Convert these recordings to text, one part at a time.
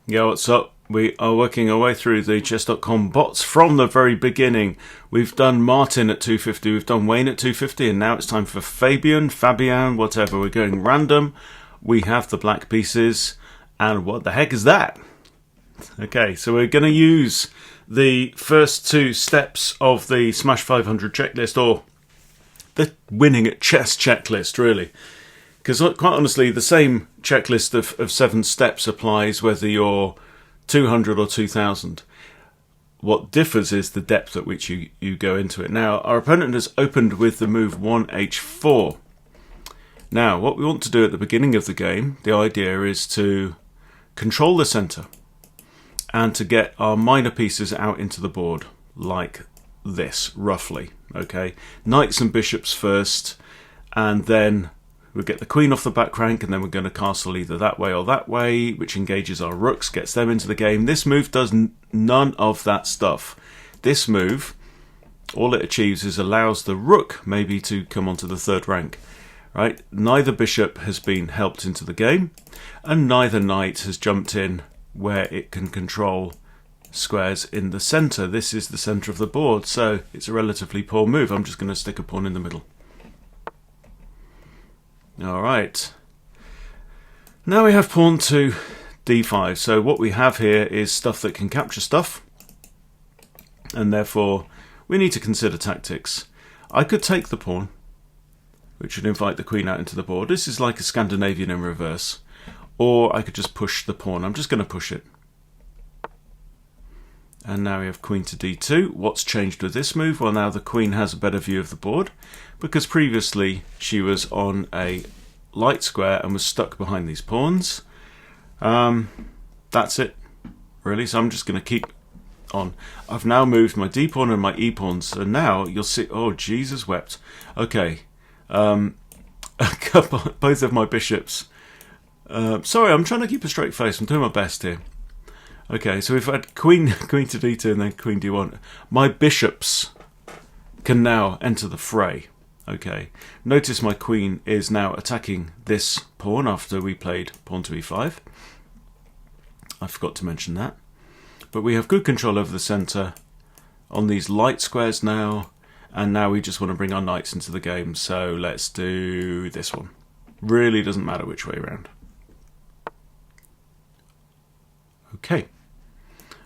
Yo, what's up? We are working our way through the chess.com bots from the very beginning. We've done Martin at 250, we've done Wayne at 250, and now it's time for Fabian, whatever. We're going random. We have the black pieces, and what the heck is that? Okay, so we're going to use the first two steps of the Smash 500 checklist, or the winning at chess checklist, really. Because quite honestly, the same checklist of 7 steps applies whether you're 200 or 2000. What differs is the depth at which you go into it. Now, our opponent has opened with the move 1h4. Now, what we want to do at the beginning of the game, the idea is to control the centre and to get our minor pieces out into the board, like this, roughly. Okay, knights and bishops first, and then we'll get the queen off the back rank, and then we're going to castle either that way or that way, which engages our rooks, gets them into the game. This move does none of that stuff. This move, all it achieves is allows the rook maybe to come onto the third rank. Right? Neither bishop has been helped into the game, and neither knight has jumped in where it can control squares in the centre. This is the centre of the board, so it's a relatively poor move. I'm just going to stick a pawn in the middle. Alright, now we have pawn to d5, so what we have here is stuff that can capture stuff, and therefore we need to consider tactics. I could take the pawn, which would invite the queen out into the board. This is like a Scandinavian in reverse, or I could just push the pawn. I'm just going to push it. And now we have queen to d2. What's changed with this move? Well, now the queen has a better view of the board, because previously she was on a light square and was stuck behind these pawns. That's it, really. So I'm just going to keep on. I've now moved my d pawn and my e pawns, and now you'll see. Oh, Jesus wept. Okay, both of my bishops. Sorry, I'm trying to keep a straight face. I'm doing my best here. Okay, so we've had queen to d2 and then queen d1. My bishops can now enter the fray. Okay, notice my queen is now attacking this pawn after we played pawn to e5. I forgot to mention that. But we have good control over the centre on these light squares now, and now we just want to bring our knights into the game, so let's do this one. Really doesn't matter which way around. Okay.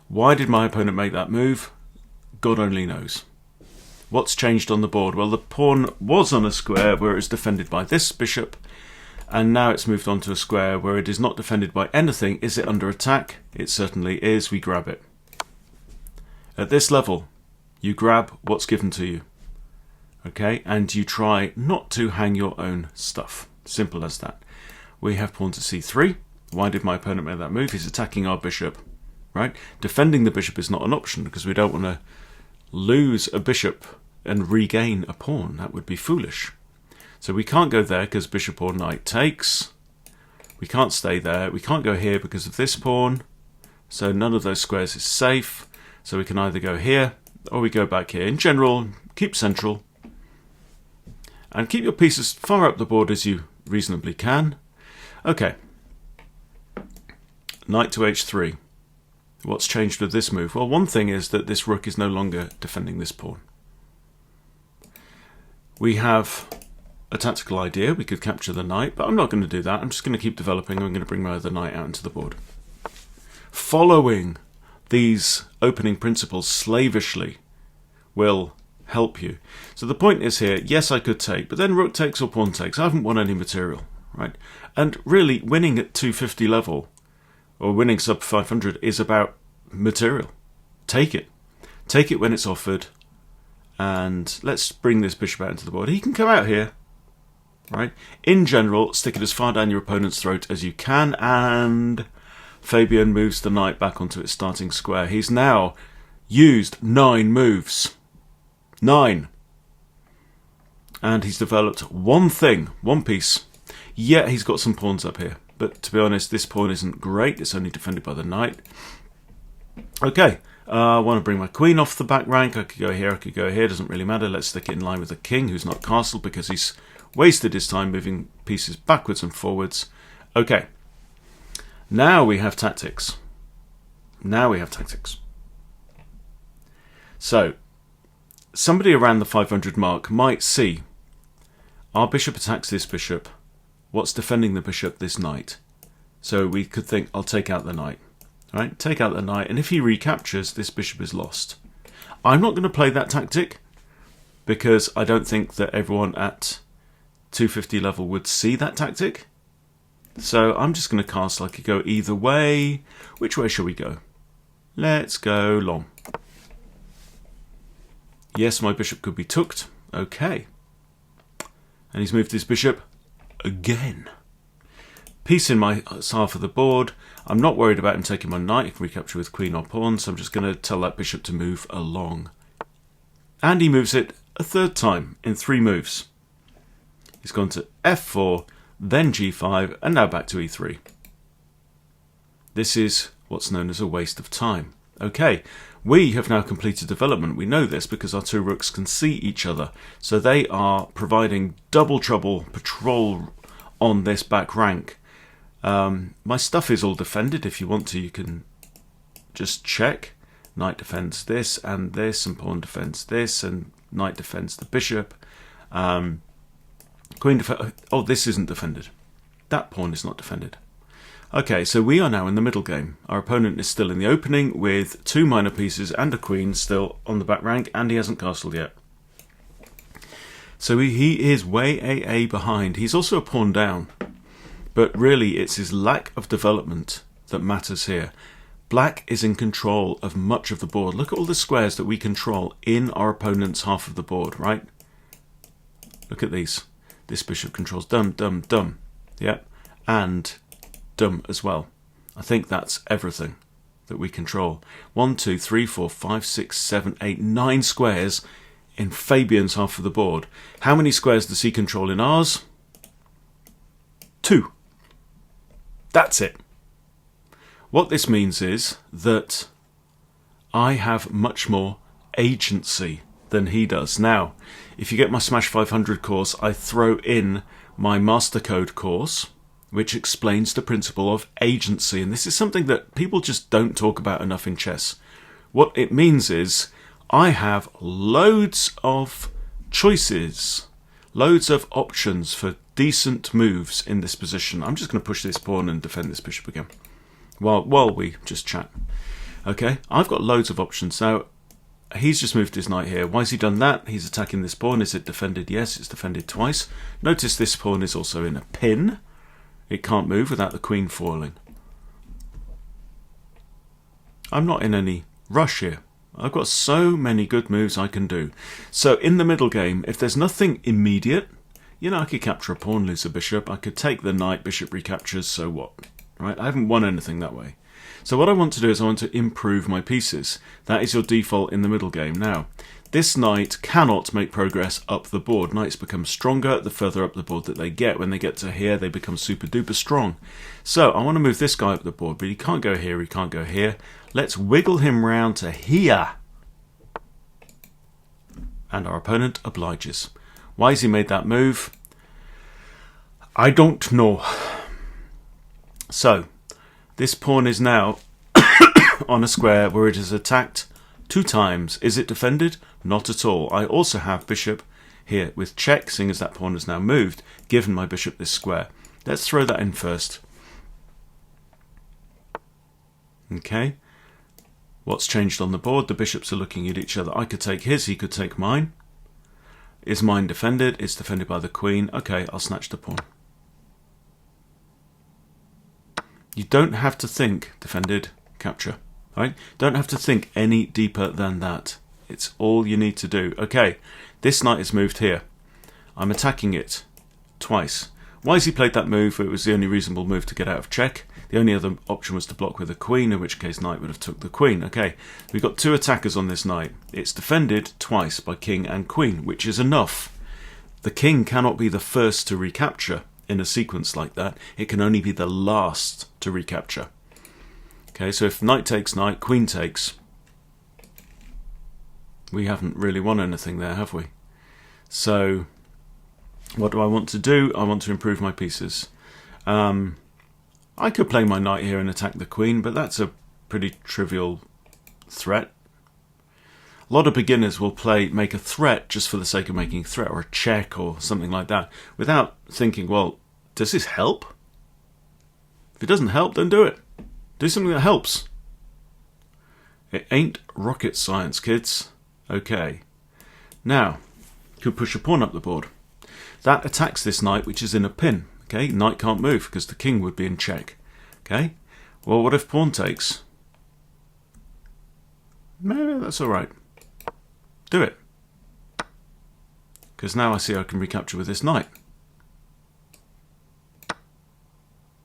Why did my opponent make that move? God only knows. What's changed on the board? Well, the pawn was on a square where it was defended by this bishop, and now it's moved on to a square where it is not defended by anything. Is it under attack? It certainly is. We grab it. At this level, you grab what's given to you. Okay, and you try not to hang your own stuff. Simple as that. We have pawn to c3. Why did my opponent make that move? He's attacking our bishop. Right? Defending the bishop is not an option because we don't want to lose a bishop and regain a pawn. That would be foolish. So we can't go there because bishop or knight takes. We can't stay there. We can't go here because of this pawn. So none of those squares is safe. So we can either go here or we go back here. In general, keep central. And keep your pieces far up the board as you reasonably can. Okay. Knight to h3. What's changed with this move? Well, one thing is that this rook is no longer defending this pawn. We have a tactical idea. We could capture the knight, but I'm not going to do that. I'm just going to keep developing. I'm going to bring my other knight out into the board. Following these opening principles slavishly will help you. So the point is here, yes, I could take, but then rook takes or pawn takes. I haven't won any material, right? And really, winning at 250 level, or winning sub 500, is about material. Take it. Take it when it's offered. And let's bring this bishop out into the board. He can come out here. Right? In general, stick it as far down your opponent's throat as you can. And Fabian moves the knight back onto its starting square. He's now used 9 moves. 9. And he's developed one thing, one piece. Yet he's got some pawns up here. But to be honest, this pawn isn't great. It's only defended by the knight. Okay, I want to bring my queen off the back rank. I could go here, I could go here. Doesn't really matter. Let's stick it in line with the king, who's not castled because he's wasted his time moving pieces backwards and forwards. Okay, now we have tactics. Now we have tactics. So, somebody around the 500 mark might see our bishop attacks this bishop. What's defending the bishop this knight? So we could think, I'll take out the knight. Right? Take out the knight, and if he recaptures, this bishop is lost. I'm not going to play that tactic because I don't think that everyone at 250 level would see that tactic. So I'm just going to cast like a go either way. Which way shall we go? Let's go long. Yes, my bishop could be tooked. Okay. And he's moved his bishop again. Piece in my half of the board. I'm not worried about him taking my knight. He can recapture with queen or pawn, so I'm just going to tell that bishop to move along. And he moves it a third time in 3 moves. He's gone to f4, then g5, and now back to e3. This is what's known as a waste of time. Okay, we have now completed development. We know this because our 2 rooks can see each other. So they are providing double trouble patrol on this back rank. My stuff is all defended. If you want to, you can just check. Knight defends this, and pawn defends this, and knight defends the bishop. Queen oh, this isn't defended. That pawn is not defended. Okay, so we are now in the middle game. Our opponent is still in the opening with 2 minor pieces and a queen still on the back rank, and he hasn't castled yet. So he is way AA behind. He's also a pawn down, but really it's his lack of development that matters here. Black is in control of much of the board. Look at all the squares that we control in our opponent's half of the board, right? Look at these. This bishop controls dum, dum, dum. Yep, and dum as well. I think that's everything that we control. 1, 2, 3, 4, 5, 6, 7, 8, 9 squares in Fabian's half of the board. How many squares does he control in ours? 2. That's it. What this means is that I have much more agency than he does. Now, if you get my Smash 500 course, I throw in my Master Code course, which explains the principle of agency. And this is something that people just don't talk about enough in chess. What it means is I have loads of choices, loads of options for decent moves in this position. I'm just going to push this pawn and defend this bishop again while we just chat. Okay, I've got loads of options. Now, he's just moved his knight here. Why has he done that? He's attacking this pawn. Is it defended? Yes, it's defended twice. Notice this pawn is also in a pin. It can't move without the queen foiling. I'm not in any rush here. I've got so many good moves I can do. So in the middle game, if there's nothing immediate, you know, I could capture a pawn, lose a bishop. I could take the knight, bishop recaptures, so what? Right? I haven't won anything that way. So what I want to do is I want to improve my pieces. That is your default in the middle game. Now, this knight cannot make progress up the board. Knights become stronger the further up the board that they get. When they get to here, they become super duper strong. So I want to move this guy up the board, but he can't go here, he can't go here. Let's wiggle him round to here. And our opponent obliges. Why has he made that move? I don't know. So, this pawn is now on a square where it is attacked 2 times. Is it defended? Not at all. I also have bishop here with check, seeing as that pawn is now moved, given my bishop this square. Let's throw that in first. Okay. What's changed on the board? The bishops are looking at each other. I could take his, he could take mine. Is mine defended? It's defended by the queen. Okay, I'll snatch the pawn. You don't have to think defended, capture. Right? Don't have to think any deeper than that. It's all you need to do. Okay, this knight is moved here. I'm attacking it twice. Why has he played that move? It was the only reasonable move to get out of check. The only other option was to block with a queen, in which case knight would have took the queen. Okay, we've got 2 attackers on this knight. It's defended twice by king and queen, which is enough. The king cannot be the first to recapture in a sequence like that. It can only be the last to recapture. Okay, so if knight takes knight, queen takes, we haven't really won anything there, have we? So, what do I want to do? I want to improve my pieces. I could play my knight here and attack the queen, but that's a pretty trivial threat. A lot of beginners will make a threat just for the sake of making a threat, or a check or something like that, without thinking, well, does this help? If it doesn't help, then do it. Do something that helps. It ain't rocket science, kids. Okay. Now, could push a pawn up the board. That attacks this knight, which is in a pin. Okay, knight can't move because the king would be in check. Okay, well, what if pawn takes? No, that's all right. Do it. Because now I see I can recapture with this knight.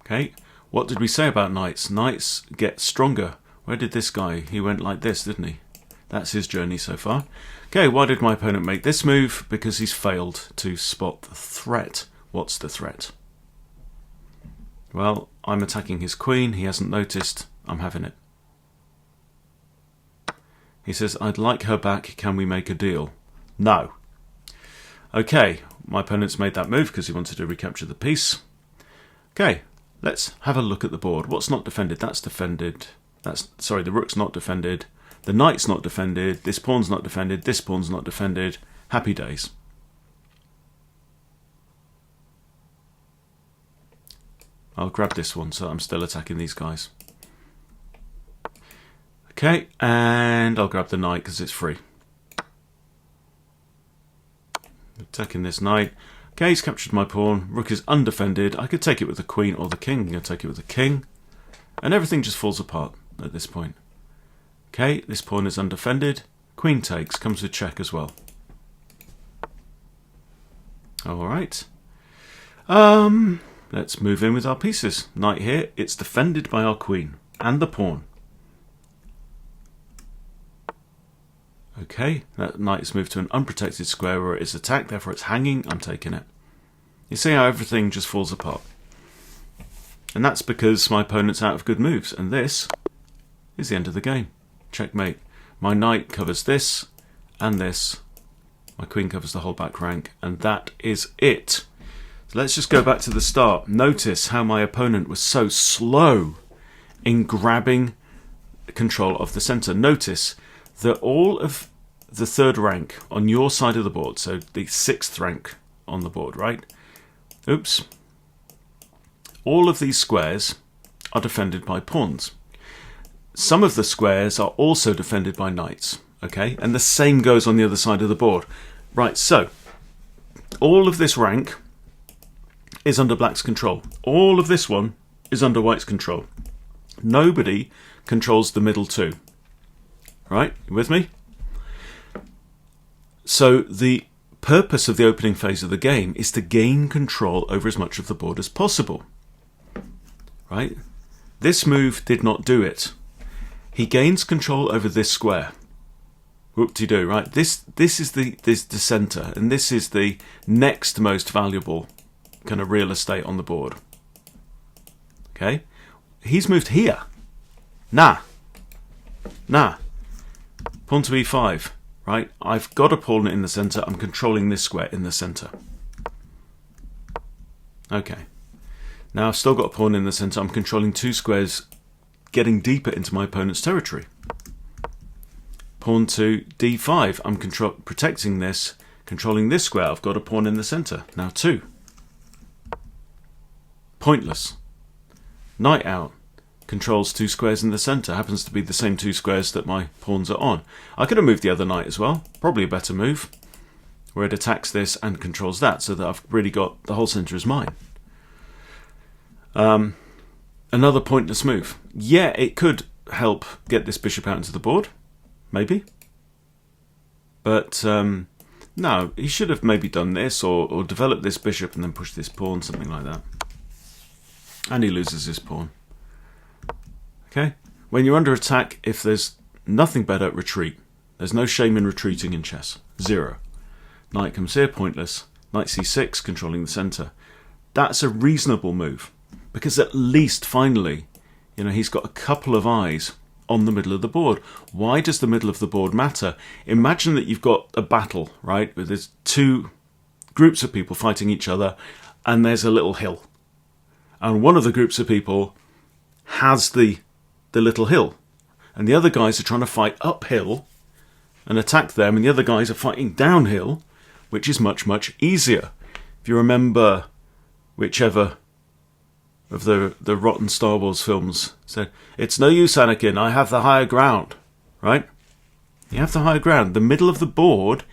Okay, what did we say about knights? Knights get stronger. Where did this guy? He went like this, didn't he? That's his journey so far. Okay, why did my opponent make this move? Because he's failed to spot the threat. What's the threat? Well, I'm attacking his queen. He hasn't noticed. I'm having it. He says, I'd like her back. Can we make a deal? No. Okay, my opponent's made that move because he wanted to recapture the piece. Okay, let's have a look at the board. What's not defended? That's defended. Sorry, the rook's not defended. The knight's not defended. This pawn's not defended. This pawn's not defended. Happy days. I'll grab this one, so I'm still attacking these guys. Okay, and I'll grab the knight because it's free. Attacking this knight. Okay, he's captured my pawn. Rook is undefended. I could take it with the queen or the king. I'm going to take it with the king. And everything just falls apart at this point. Okay, this pawn is undefended. Queen takes, comes to check as well. Alright. Let's move in with our pieces. Knight here, it's defended by our queen and the pawn. Okay, that knight is moved to an unprotected square where it is attacked, therefore it's hanging. I'm taking it. You see how everything just falls apart. And that's because my opponent's out of good moves, and this is the end of the game. Checkmate. My knight covers this and this. My queen covers the whole back rank, and that is it. So let's just go back to the start. Notice how my opponent was so slow in grabbing control of the centre. Notice that all of the third rank on your side of the board, so the sixth rank on the board, right? Oops. All of these squares are defended by pawns. Some of the squares are also defended by knights, okay? And the same goes on the other side of the board. Right, so all of this rank is under black's control. All of this one is under white's control. Nobody controls the middle two. Right, you with me? So the purpose of the opening phase of the game is to gain control over as much of the board as possible. Right? This move did not do it. He gains control over this square. Whoop-de-doo, right? This is the centre, and this is the next most valuable kind of real estate on the board. Okay? He's moved here. Nah. Pawn to e5, right? I've got a pawn in the centre. I'm controlling this square in the centre. Okay. Now I've still got a pawn in the centre. I'm controlling two squares getting deeper into my opponent's territory. Pawn to d5. I'm protecting this, controlling this square. I've got a pawn in the centre. Now two. Pointless. Knight out. Controls two squares in the centre. Happens to be the same two squares that my pawns are on. I could have moved the other knight as well. Probably a better move. Where it attacks this and controls that, so that I've really got the whole centre is mine. Another pointless move. Yeah, it could help get this bishop out into the board. Maybe. But no, he should have maybe done this or developed this bishop and then pushed this pawn, something like that. And he loses his pawn. Okay? When you're under attack, if there's nothing better, retreat. There's no shame in retreating in chess. Zero. Knight comes here, pointless. Knight c6, controlling the centre. That's a reasonable move. Because at least, finally, you know, he's got a couple of eyes on the middle of the board. Why does the middle of the board matter? Imagine that you've got a battle, right? Where there's two groups of people fighting each other, and there's a little hill. And one of the groups of people has the little hill, and the other guys are trying to fight uphill and attack them, and the other guys are fighting downhill, which is much, much easier. If you remember whichever of the rotten Star Wars films said, "It's no use, Anakin, I have the higher ground," right? You have the higher ground. The middle of the board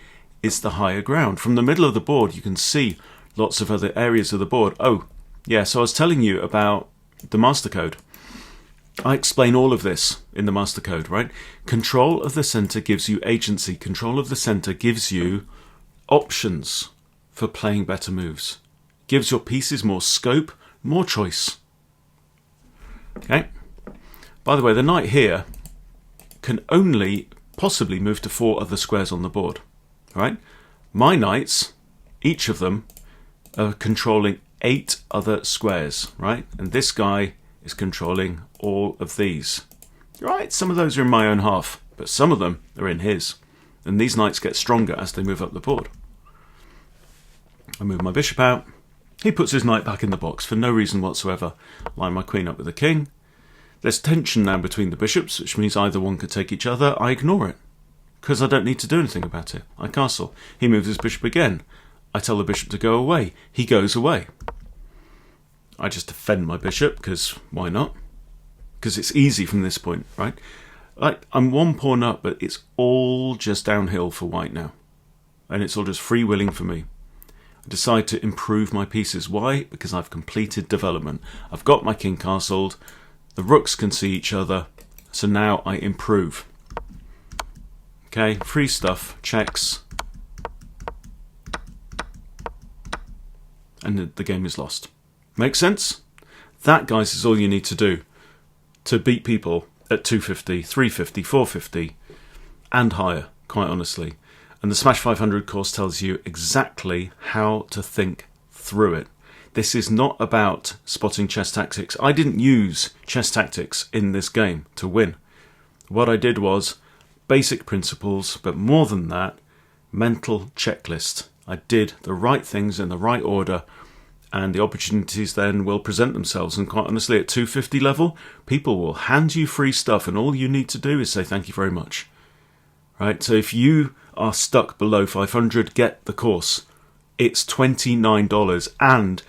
is the higher ground. From the middle of the board, you can see lots of other areas of the board. Oh, yeah, so I was telling you about the master code. I explain all of this in the master code, right? Control of the center gives you agency. Control of the center gives you options for playing better moves. Gives your pieces more scope, more choice. Okay? By the way, the knight here can only possibly move to 4 other squares on the board. Right? My knights, each of them, are controlling 8 other squares, right? And this guy is controlling all of these. Right? Some of those are in my own half, but some of them are in his. And these knights get stronger as they move up the board. I move my bishop out. He puts his knight back in the box for no reason whatsoever. Line my queen up with the king. There's tension now between the bishops, which means either one could take each other. I ignore it, because I don't need to do anything about it. I castle. He moves his bishop again. I tell the bishop to go away. He goes away. I just defend my bishop, because why not? Because it's easy from this point, right? I'm 1 pawn up, but it's all just downhill for white now. And it's all just freewheeling for me. I decide to improve my pieces. Why? Because I've completed development. I've got my king castled. The rooks can see each other. So now I improve. Okay, free stuff, checks. And the game is lost. Make sense? That, guys, is all you need to do to beat people at 250, 350, 450 and higher, quite honestly. And the Smash 500 course tells you exactly how to think through it. This is not about spotting chess tactics. I didn't use chess tactics in this game to win. What I did was basic principles, but more than that, mental checklist. I did the right things in the right order, and the opportunities then will present themselves. And quite honestly, at 250 level, people will hand you free stuff, and all you need to do is say thank you very much. Right? So if you are stuck below 500, get the course. It's $29, and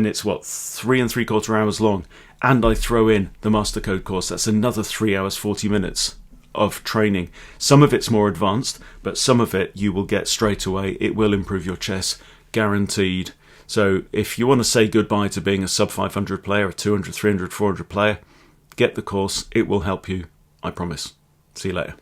it's what, 3 3/4 hours long. And I throw in the master code course. That's another 3 hours, 40 minutes of training. Some of it's more advanced, but some of it you will get straight away. It will improve your chess, guaranteed. So if you want to say goodbye to being a sub 500 player, a 200, 300, 400 player, get the course. It will help you. I promise. See you later.